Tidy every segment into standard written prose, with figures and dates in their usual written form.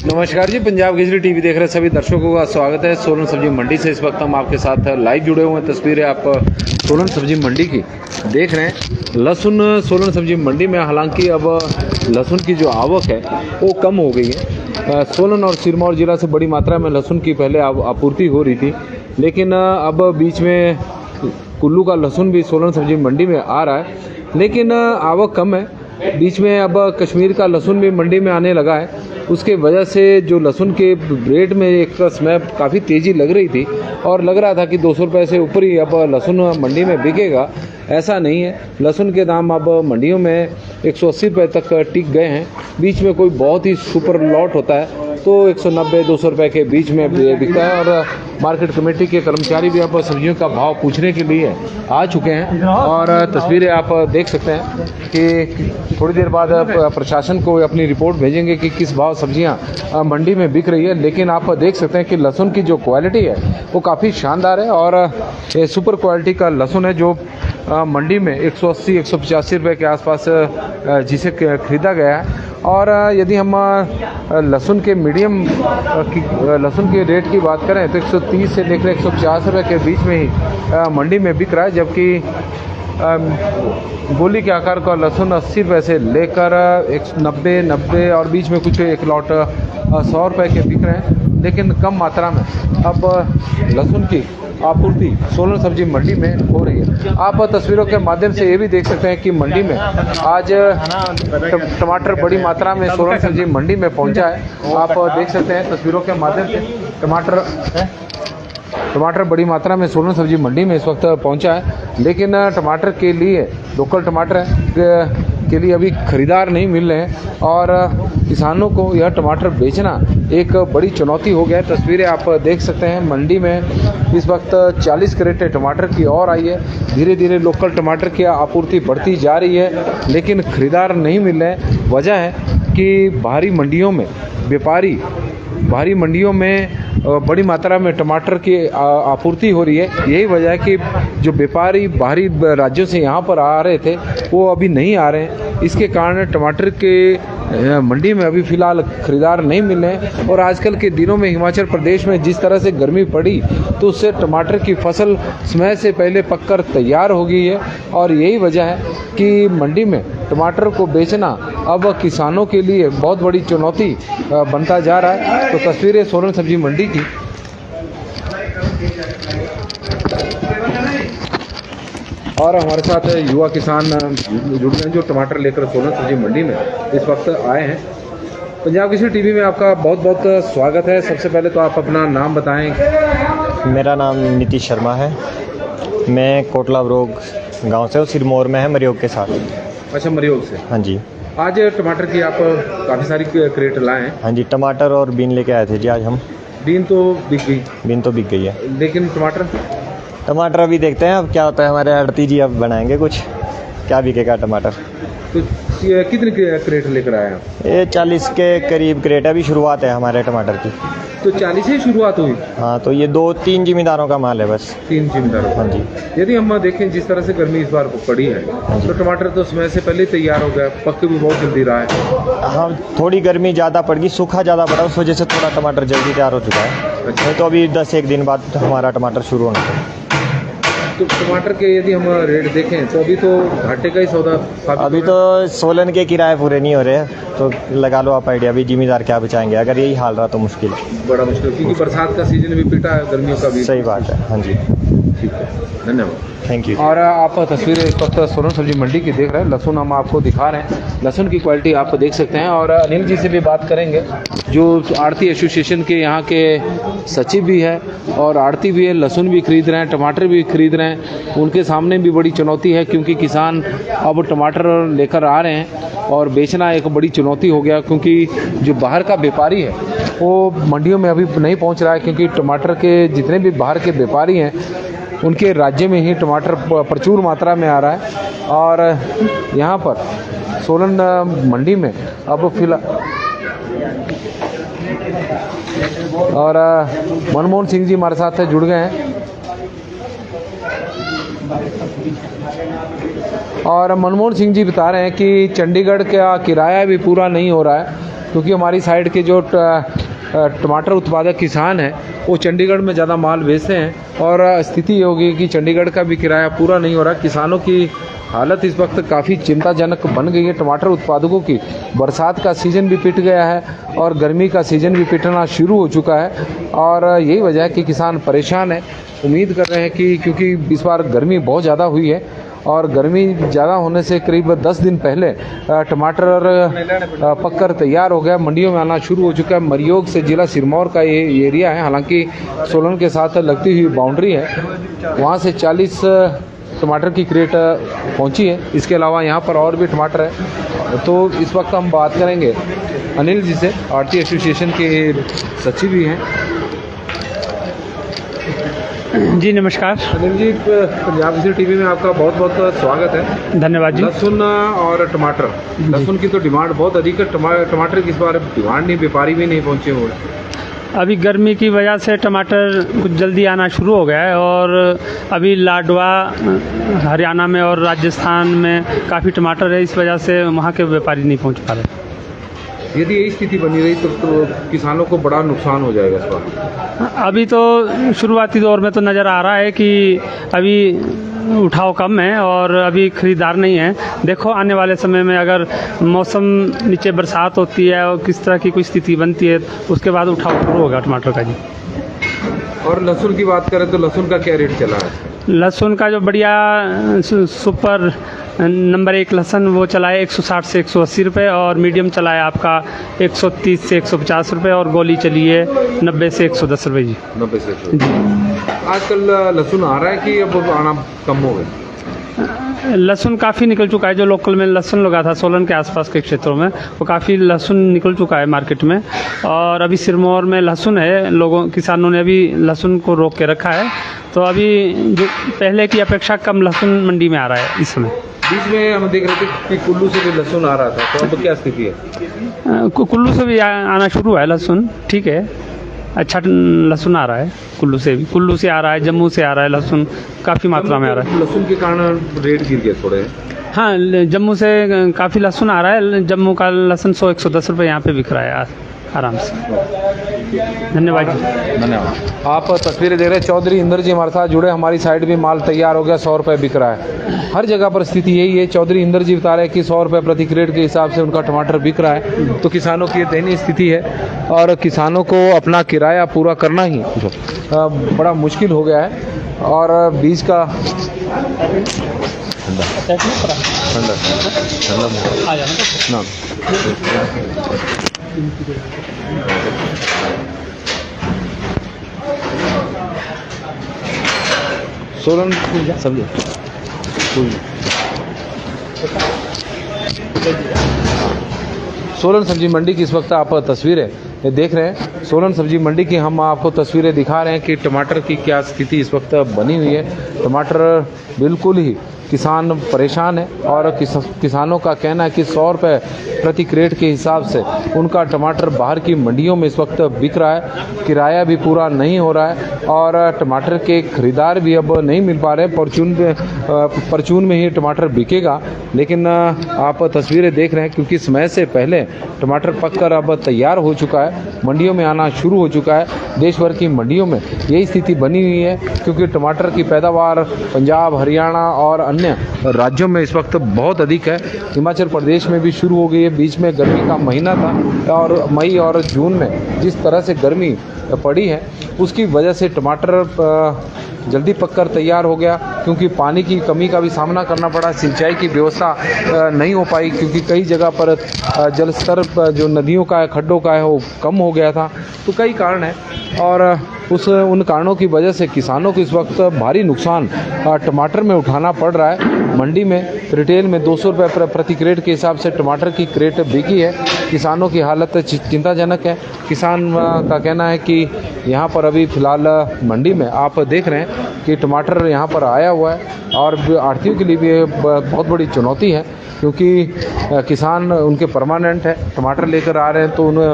नमस्कार जी, पंजाब केसरी टीवी देख रहे सभी दर्शकों का स्वागत है। सोलन सब्जी मंडी से इस वक्त हम आपके साथ लाइव जुड़े हुए हैं। तस्वीरें आप सोलन सब्जी मंडी की देख रहे हैं। लहसुन सोलन सब्जी मंडी में हालांकि अब लहसुन की जो आवक है वो कम हो गई है। सोलन और सिरमौर जिला से बड़ी मात्रा में लहसुन की पहले आपूर्ति हो रही थी, लेकिन अब बीच में कुल्लू का लहसुन भी सोलन सब्जी मंडी में आ रहा है, लेकिन आवक कम है। बीच में अब कश्मीर का लहसुन भी मंडी में आने लगा है। उसके वजह से जो लहसुन के रेट में एक समय काफ़ी तेज़ी लग रही थी और लग रहा था कि 200 रुपये से ऊपर ही अब लहसुन मंडी में बिकेगा। ऐसा नहीं है। लहसुन के दाम अब मंडियों में 180 रुपये तक टिक गए हैं। बीच में कोई बहुत ही सुपर लॉट होता है तो 190-200 रुपये के बीच में बिकता है। और मार्केट कमेटी के कर्मचारी भी अब सब्जियों का भाव पूछने के लिए आ चुके हैं और तस्वीरें आप देख सकते हैं कि थोड़ी देर बाद प्रशासन को अपनी रिपोर्ट भेजेंगे कि किस भाव सब्जियां मंडी में बिक रही है। लेकिन आप देख सकते हैं कि लहसुन की जो क्वालिटी है वो काफ़ी शानदार है और ये सुपर क्वालिटी का लहसुन है जो मंडी में 180-185 रुपये के आसपास जिसे खरीदा गया है। और यदि हम लहसुन के मीडियम लहसुन के रेट की बात करें तो 130 से लेकर 150 रुपये के बीच में ही मंडी में बिक रहा है, जबकि गोली के आकार का लहसुन 80 रुपये से लेकर 190 और बीच में कुछ एक लॉट 100 रुपये के बिक रहे हैं। लेकिन कम मात्रा में अब लहसुन की आपूर्ति सोलन सब्जी मंडी में हो रही है। आप तस्वीरों के माध्यम से ये भी देख सकते हैं कि मंडी में आज टमाटर बड़ी मात्रा में सोलन सब्जी मंडी में पहुंचा है। आप देख सकते हैं तस्वीरों के माध्यम से टमाटर बड़ी मात्रा में सोलन सब्जी मंडी में इस वक्त पहुंचा है। लेकिन टमाटर के लिए लोकल टमाटर के लिए अभी खरीदार नहीं मिल रहे हैं और किसानों को यह टमाटर बेचना एक बड़ी चुनौती हो गया है। तस्वीरें आप देख सकते हैं मंडी में इस वक्त 40 क्रेट टमाटर की और आई है। धीरे धीरे लोकल टमाटर की आपूर्ति बढ़ती जा रही है, लेकिन खरीदार नहीं मिल रहे हैं। वजह है कि बाहरी मंडियों में बड़ी मात्रा में टमाटर की आपूर्ति हो रही है। यही वजह है कि जो व्यापारी बाहरी राज्यों से यहाँ पर आ रहे थे वो अभी नहीं आ रहे हैं। इसके कारण टमाटर के मंडी में अभी फ़िलहाल खरीदार नहीं मिल रहे हैं। और आजकल के दिनों में हिमाचल प्रदेश में जिस तरह से गर्मी पड़ी तो उससे टमाटर की फसल समय से पहले पककर तैयार हो गई है और यही वजह है कि मंडी में टमाटर को बेचना अब किसानों के लिए बहुत बड़ी चुनौती बनता जा रहा है। तो तस्वीरें सोलन सब्जी मंडी की। और हमारे साथ युवा किसान जुड़ गए जो टमाटर लेकर सोलन सब्जी मंडी में इस वक्त आए हैं। पंजाब केसरी टीवी में आपका बहुत बहुत स्वागत है। सबसे पहले तो आप अपना नाम बताएं। मेरा नाम नीतीश शर्मा है। मैं कोटला ब्रोग गांव से, सिरमौर में है, मरियोग के साथ। अच्छा, मरियोग से। हाँ जी। आज टमाटर की आप काफ़ी सारी क्रेट लाए हैं। हाँ जी, टमाटर और बीन लेके आए थे जी आज हम। बीन तो बिक गई। बीन तो बिक गई है, लेकिन टमाटर अभी देखते हैं अब क्या होता है। हमारे आड़ती जी अब बनाएंगे कुछ, क्या बिकेगा टमाटर। तो कितने क्रेट लेकर आए आप? ये 40 के करीब क्रेट है। अभी शुरुआत है हमारे टमाटर की। तो 40 से शुरुआत हुई? हाँ, तो ये 2-3 जिम्मेदारों का माल है बस। 3 जिम्मेदारों? हाँ जी। यदि हम देखें जिस तरह से गर्मी इस बार पड़ी है तो टमाटर तो समय से पहले तैयार हो गया, पक भी बहुत जल्दी रहा है। हाँ, थोड़ी गर्मी ज़्यादा पड़ गई, सूखा ज़्यादा पड़ा, उस वजह से थोड़ा टमाटर जल्दी तैयार हो चुका है। अच्छा। तो अभी 10-1 दिन बाद हमारा टमाटर शुरू होना है। तो टमाटर के यदि हम रेट देखें तो अभी तो घाटे का ही सौदा। अभी तो सोलन के किराए पूरे नहीं हो रहे हैं, तो लगा लो आप आइडिया, अभी जिम्मेदार क्या बचाएंगे अगर यही हाल रहा तो मुश्किल है, बड़ा मुश्किल, क्योंकि बरसात का सीजन भी पिटा है, गर्मियों का भी। सही बात है। हाँ जी, ठीक है, धन्यवाद, थैंक यू। और आप तस्वीरें इस वक्त सोलन सब्जी मंडी की देख रहे हैं। लहसुन हम आपको दिखा रहे हैं, लहसुन की क्वालिटी आप देख सकते हैं। और अनिल जी से भी बात करेंगे जो आड़ती एसोसिएशन के यहाँ के सचिव भी है और आड़ती भी है, लहसुन भी खरीद रहे हैं, टमाटर भी खरीद रहे हैं। उनके सामने भी बड़ी चुनौती है क्योंकि किसान अब टमाटर लेकर आ रहे हैं और बेचना एक बड़ी चुनौती हो गया, क्योंकि जो बाहर का व्यापारी है वो मंडियों में अभी नहीं पहुंच रहा है, क्योंकि टमाटर के जितने भी बाहर के व्यापारी हैं उनके राज्य में ही टमाटर प्रचुर मात्रा में आ रहा है। और यहाँ पर सोलन मंडी में अब फिलहाल और मनमोहन सिंह जी हमारे साथ जुड़ गए हैं। और मनमोहन सिंह जी बता रहे हैं कि चंडीगढ़ का किराया भी पूरा नहीं हो रहा है, क्योंकि हमारी साइड के जो टमाटर उत्पादक किसान हैं वो चंडीगढ़ में ज़्यादा माल बेचते हैं और स्थिति ये होगी कि चंडीगढ़ का भी किराया पूरा नहीं हो रहा। किसानों की हालत इस वक्त काफ़ी चिंताजनक बन गई है। टमाटर उत्पादकों की बरसात का सीज़न भी पिट गया है और गर्मी का सीज़न भी पिटना शुरू हो चुका है और यही वजह है कि किसान परेशान है। उम्मीद कर रहे हैं कि क्योंकि इस बार गर्मी बहुत ज़्यादा हुई है और गर्मी ज़्यादा होने से करीब 10 दिन पहले टमाटर पककर तैयार हो गया, मंडियों में आना शुरू हो चुका है। मरियोग से ज़िला सिरमौर का ये एरिया है, हालांकि सोलन के साथ लगती हुई बाउंड्री है, वहाँ से 40 टमाटर की क्रेट पहुंची है। इसके अलावा यहाँ पर और भी टमाटर है। तो इस वक्त हम बात करेंगे अनिल जी से, आढ़ती एसोसिएशन के सचिव भी हैं। जी नमस्कार। अनिल जी, पंजाब केसरी टीवी में आपका बहुत बहुत स्वागत है। धन्यवाद जी। लहसुन और टमाटर, लहसुन की तो डिमांड बहुत अधिक है, टमाटर की इस बार डिमांड नहीं, व्यापारी भी नहीं पहुंचे हुए। अभी गर्मी की वजह से टमाटर कुछ जल्दी आना शुरू हो गया है और अभी लाडवा हरियाणा में और राजस्थान में काफ़ी टमाटर है, इस वजह से वहाँ के व्यापारी नहीं पहुँच पा रहे। यदि यही स्थिति बनी रही तो किसानों को बड़ा नुकसान हो जाएगा इस बार। अभी तो शुरुआती दौर में तो नज़र आ रहा है कि अभी उठाव कम है और अभी खरीदार नहीं है। देखो आने वाले समय में अगर मौसम नीचे बरसात होती है और किस तरह की कोई स्थिति बनती है, उसके बाद उठाव शुरू होगा टमाटर का जी। और लहसुन की बात करें तो लहसुन का क्या रेट चला है? लहसुन का जो बढ़िया सुपर नंबर 1 लहसुन वो चला है 160 से 180 रुपये और मीडियम चला है आपका 130 से 150 रुपये और गोली चली है 90 से 110 रुपये जी। 90 से 110। आजकल लहसुन आ रहा है कि अब आना कम हो गया? लहसुन काफ़ी निकल चुका है। जो लोकल में लहसुन लगा था सोलन के आसपास के क्षेत्रों में, वो काफ़ी लहसुन निकल चुका है मार्केट में और अभी सिरमौर में लहसुन है। किसानों ने अभी लहसुन को रोक के रखा है, तो अभी जो पहले की अपेक्षा कम लहसुन मंडी में आ रहा है इस समय। बीच में हम देख रहे थे कि कुल्लू से भी लहसुन आ रहा था, तो अब क्या स्थिति है? कुल्लू से भी आना शुरू हुआ है लहसुन, ठीक है, अच्छा लहसुन आ रहा है। कुल्लू से आ रहा है, जम्मू से आ रहा है लहसुन, काफ़ी मात्रा में आ रहा है। लहसुन के कारण रेट गिर गए थोड़े। हाँ, जम्मू से काफ़ी लहसुन आ रहा है। जम्मू का लहसुन 100-110 रुपये यहाँ पे बिक रहा है आराम से। धन्यवाद जी। धन्यवाद। आप तस्वीरें देख रहे हैं, चौधरी इंदर जी हमारे साथ जुड़े। हमारी साइड भी माल तैयार हो गया, 100 रुपये बिक रहा है। हर जगह पर स्थिति यही है। चौधरी इंदर जी बता रहे हैं कि 100 रुपये प्रति क्रेट के हिसाब से उनका टमाटर बिक रहा है। तो किसानों की ये दयनीय स्थिति है और किसानों को अपना किराया पूरा करना ही बड़ा मुश्किल हो गया है। और बीज का सोलन सब्जी सोलन सब्जी मंडी की इस वक्त आप तस्वीरें देख रहे हैं। सोलन सब्जी मंडी की हम आपको तस्वीरें दिखा रहे हैं कि टमाटर की क्या स्थिति इस वक्त बनी हुई है। टमाटर बिल्कुल ही किसान परेशान है और किसानों का कहना है कि 100 रुपये प्रति क्रेट के हिसाब से उनका टमाटर बाहर की मंडियों में इस वक्त बिक रहा है। किराया भी पूरा नहीं हो रहा है और टमाटर के खरीदार भी अब नहीं मिल पा रहे। परचून में ही टमाटर बिकेगा, लेकिन आप तस्वीरें देख रहे हैं क्योंकि समय से पहले टमाटर पककर अब तैयार हो चुका है, मंडियों में आना शुरू हो चुका है। देश भर की मंडियों में यही स्थिति बनी हुई है क्योंकि टमाटर की पैदावार पंजाब, हरियाणा और अन्य राज्यों में इस वक्त बहुत अधिक है। हिमाचल प्रदेश में भी शुरू हो गई है। बीच में गर्मी का महीना था और मई और जून में जिस तरह से गर्मी पड़ी है उसकी वजह से टमाटर जल्दी पककर तैयार हो गया, क्योंकि पानी की कमी का भी सामना करना पड़ा। सिंचाई की व्यवस्था नहीं हो पाई क्योंकि कई जगह पर जल स्तर जो नदियों का है, खड्डों का है, वो कम हो गया था। तो कई कारण हैं और उन कारणों की वजह से किसानों को इस वक्त भारी नुकसान टमाटर में उठाना पड़ रहा है। मंडी में रिटेल में 200 रुपये प्रति क्रेट के हिसाब से टमाटर की क्रेट बिकी है। किसानों की हालत चिंताजनक है। किसान का कहना है कि यहाँ पर अभी फ़िलहाल मंडी में आप देख रहे हैं कि टमाटर यहाँ पर आया हुआ है और आढ़तियों के लिए भी ये बहुत बड़ी चुनौती है, क्योंकि किसान उनके परमानेंट है, टमाटर लेकर आ रहे हैं तो उन्हें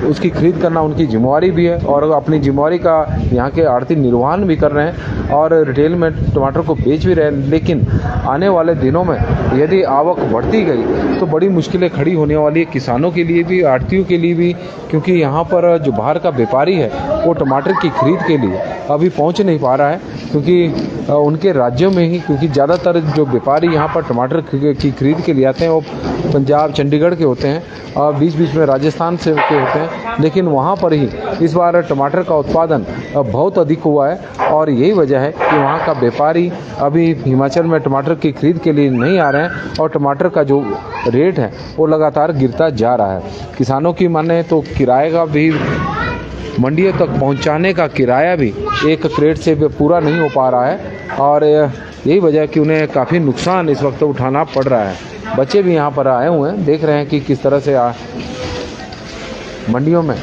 उसकी खरीद करना उनकी जिम्मेवारी भी है और अपनी जिम्मेवारी का यहाँ के आढ़ती निर्वहन भी कर रहे हैं और रिटेल में टमाटर को बेच भी रहे हैं। लेकिन आने वाले दिनों में यदि आवक बढ़ती गई तो बड़ी मुश्किलें खड़ी होने वाली है किसानों के लिए भी, आढ़तियों के लिए भी, क्योंकि यहाँ पर जो बाहर का व्यापारी है वो टमाटर की खरीद के लिए अभी पहुँच नहीं पा रहा है, क्योंकि उनके राज्यों में ही, क्योंकि ज़्यादातर जो व्यापारी यहाँ पर टमाटर की खरीद के लिए आते हैं वो पंजाब चंडीगढ़ के होते हैं और बीच बीच में राजस्थान से के होते हैं, लेकिन वहाँ पर ही इस बार टमाटर का उत्पादन बहुत अधिक हुआ है और यही वजह है कि वहाँ का व्यापारी अभी हिमाचल में टमाटर की खरीद के लिए नहीं आ रहे हैं और टमाटर का जो रेट है वो लगातार गिरता जा रहा है। किसानों की माने तो किराए का भी, मंडियों तक पहुंचाने का किराया भी एक क्रेट से भी पूरा नहीं हो पा रहा है और यही वजह है कि उन्हें काफ़ी नुकसान इस वक्त उठाना पड़ रहा है। बच्चे भी यहाँ पर आए हुए हैं, देख रहे हैं कि किस तरह से मंडियों में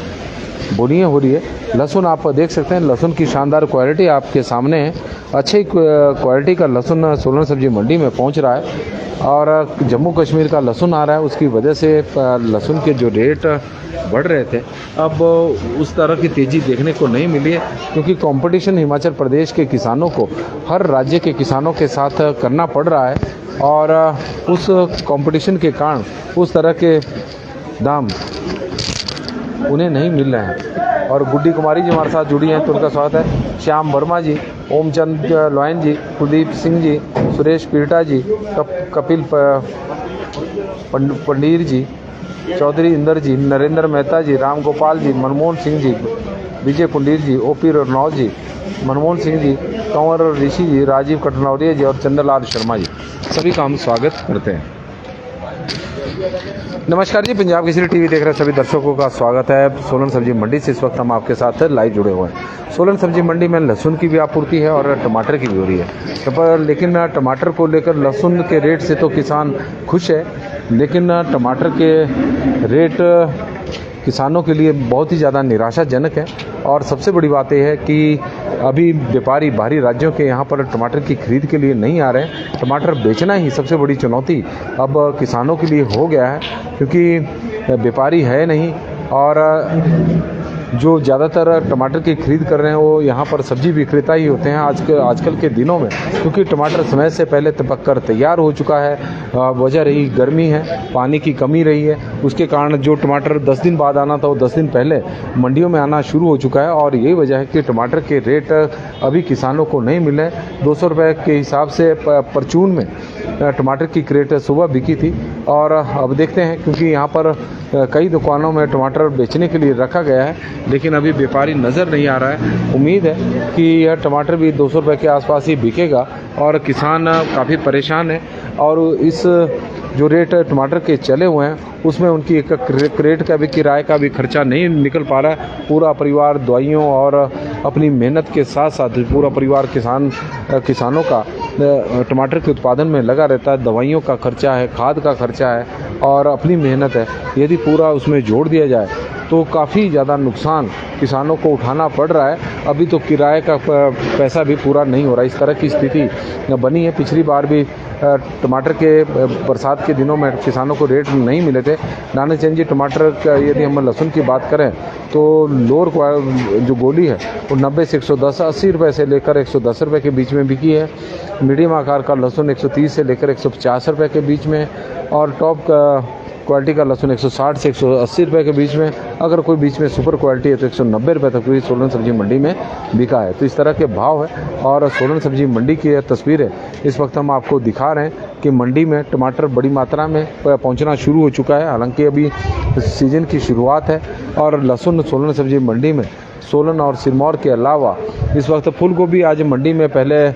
बोलियाँ हो रही है। लहसुन आप देख सकते हैं, लहसुन की शानदार क्वालिटी आपके सामने है। अच्छी क्वालिटी का लहसुन सोलन सब्जी मंडी में पहुँच रहा है और जम्मू कश्मीर का लहसुन आ रहा है, उसकी वजह से लहसुन के जो रेट बढ़ रहे थे अब उस तरह की तेज़ी देखने को नहीं मिली है, क्योंकि कंपटीशन हिमाचल प्रदेश के किसानों को हर राज्य के किसानों के साथ करना पड़ रहा है और उस कंपटीशन के कारण उस तरह के दाम उन्हें नहीं मिल रहे हैं। और गुड्डी कुमारी जी हमारे साथ जुड़ी हैं तो उनका स्वागत है। श्याम वर्मा जी, ओमचंद लोयन जी, कुलदीप सिंह जी, सुरेश पीरटा जी, कपिल पंडीर जी, चौधरी इंदर जी, नरेंद्र मेहता जी, राम गोपाल जी, मनमोहन सिंह जी, विजय पुंडीर जी, ओपी रनौत जी, मनमोहन सिंह जी, कंवर ऋषि जी, राजीव कटनौरिया जी और चंद्रलाल शर्मा जी, सभी का हम स्वागत करते हैं। नमस्कार जी, पंजाब केसरी टीवी देख रहे सभी दर्शकों का स्वागत है। सोलन सब्जी मंडी से इस वक्त हम आपके साथ लाइव जुड़े हुए हैं। सोलन सब्जी मंडी में लहसुन की भी आपूर्ति है और टमाटर की भी हो रही है, लेकिन टमाटर को लेकर लहसुन के रेट से तो किसान खुश है, लेकिन टमाटर के रेट किसानों के लिए बहुत ही ज़्यादा निराशाजनक है। और सबसे बड़ी बात यह है कि अभी व्यापारी बाहरी राज्यों के यहाँ पर टमाटर की खरीद के लिए नहीं आ रहे हैं। टमाटर बेचना ही सबसे बड़ी चुनौती अब किसानों के लिए हो गया है, क्योंकि व्यापारी है नहीं और जो ज़्यादातर टमाटर की खरीद कर रहे हैं वो यहाँ पर सब्जी विक्रेता ही होते हैं आजकल के दिनों में, क्योंकि टमाटर समय से पहले पक कर तैयार हो चुका है। वजह रही गर्मी है, पानी की कमी रही है, उसके कारण जो टमाटर 10 दिन बाद आना था वो 10 दिन पहले मंडियों में आना शुरू हो चुका है और यही वजह है कि टमाटर के रेट अभी किसानों को नहीं मिले। 200 रुपये के हिसाब से परचून में टमाटर की क्रेट सुबह बिकी थी और अब देखते हैं, क्योंकि यहाँ पर कई दुकानों में टमाटर बेचने के लिए रखा गया है, लेकिन अभी व्यापारी नज़र नहीं आ रहा है। उम्मीद है कि यह टमाटर भी 200 रुपये के आसपास ही बिकेगा और किसान काफ़ी परेशान है और इस जो रेट टमाटर के चले हुए हैं उसमें उनकी एक क्रेट का भी किराए का भी खर्चा नहीं निकल पा रहा है। पूरा परिवार दवाइयों और अपनी मेहनत के साथ साथ पूरा परिवार किसानों का टमाटर के उत्पादन में लगा रहता है। दवाइयों का खर्चा है, खाद का खर्चा है और अपनी मेहनत है, यदि पूरा उसमें जोड़ दिया जाए तो काफ़ी ज़्यादा नुकसान किसानों को उठाना पड़ रहा है। अभी तो किराए का पैसा भी पूरा नहीं हो रहा, इस तरह की स्थिति बनी है। पिछली बार भी टमाटर के बरसात के दिनों में किसानों को रेट नहीं मिले थे। नानाचंद जी, टमाटर का यदि हम लहसुन की बात करें तो लोअर जो गोली है वो 90 से 110, 80 रुपये से लेकर 110 रुपये के बीच में बिकी है। मीडियम आकार का लहसुन 130 से लेकर 150 रुपये के बीच में और टॉप का क्वालिटी का लहसुन 160 से 180 रुपये के बीच में। अगर कोई बीच में सुपर क्वालिटी है तो 190 रुपये तक भी सोलन सब्जी मंडी में बिका है। तो इस तरह के भाव है और सोलन सब्जी मंडी की तस्वीरें इस वक्त हम आपको दिखा रहे हैं कि मंडी में टमाटर बड़ी मात्रा में पहुंचना शुरू हो चुका है। हालांकि अभी सीजन की शुरुआत है और लहसुन सोलन सब्जी मंडी में सोलन और सिरमौर के अलावा इस वक्त फूल गोभी आज मंडी में पहले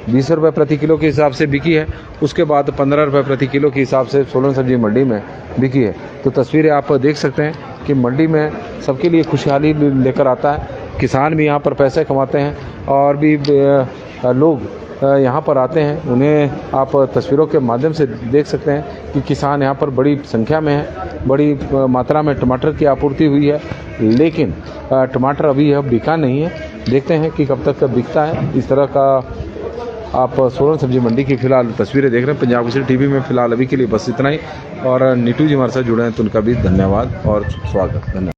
20 रुपये प्रति किलो के हिसाब से बिकी है, उसके बाद 15 रुपये प्रति किलो के हिसाब से सोलन सब्जी मंडी में बिकी है। तो तस्वीरें आप देख सकते हैं कि मंडी में सबके लिए खुशहाली लेकर आता है। किसान भी यहाँ पर पैसे कमाते हैं और भी लोग यहाँ पर आते हैं। उन्हें आप तस्वीरों के माध्यम से देख सकते हैं कि किसान यहाँ पर बड़ी संख्या में है, बड़ी मात्रा में टमाटर की आपूर्ति हुई है, लेकिन टमाटर अभी यह बिका नहीं है देखते हैं कि कब तक बिकता है। इस तरह का आप सोलन सब्जी मंडी की फिलहाल तस्वीरें देख रहे हैं पंजाब केसरी टीवी में। फिलहाल अभी के लिए बस इतना ही, और नीटू जी हमारे साथ जुड़े हैं तो उनका भी धन्यवाद और स्वागत। धन्यवाद।